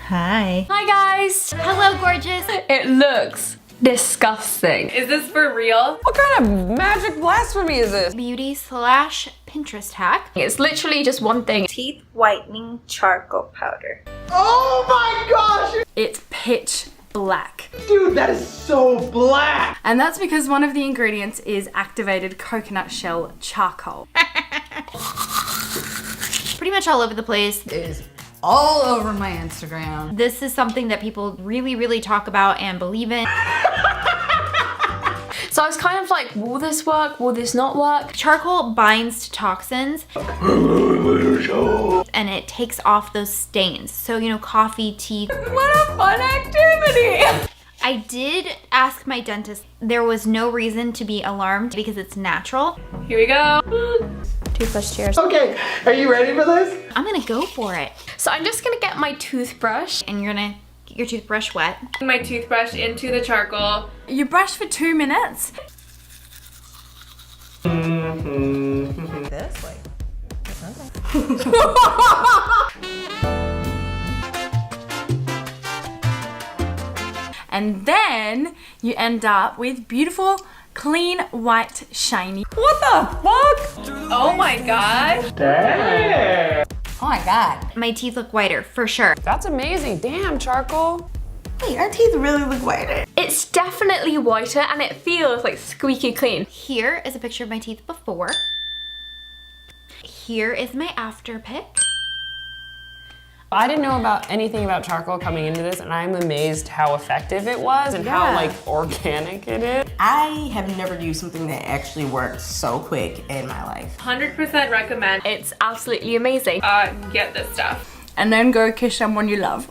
Hi. Hi guys! Hello, gorgeous. It looks disgusting. Is this for real? What kind of magic blasphemy is this? Beauty slash Pinterest hack. It's literally just one thing. Teeth whitening charcoal powder. Oh my gosh! It's pitch black. Dude, that is so black! And that's because one of the ingredients is activated coconut shell charcoal. Pretty much all over the place. It is all over my Instagram. This is something that people really talk about and believe in. So I was kind of like, will this work? Will this not work? Charcoal binds to toxins and it takes off those stains. So, you know, coffee, tea. What a fun activity! I did ask my dentist. There was no reason to be alarmed because it's natural. Here we go. Toothbrush cheers. Okay, are you ready for this? I'm gonna go for it. So I'm just gonna get my toothbrush. And you're gonna get your toothbrush wet. My toothbrush into the charcoal. You brush for 2 minutes. This way. And then you end up with beautiful, clean, white, shiny. What the fuck? Oh my gosh. Damn! Oh my god. My teeth look whiter, for sure. That's amazing. Damn, charcoal. Wait, our teeth really look whiter. It's definitely whiter and it feels like squeaky clean. Here is a picture of my teeth before. Here is my after pic. I didn't know about anything about charcoal coming into this, and I'm amazed how effective it was and how like organic it is. I have never used something that actually worked so quick in my life. 100% recommend. It's absolutely amazing. Get this stuff. And then go kiss someone you love.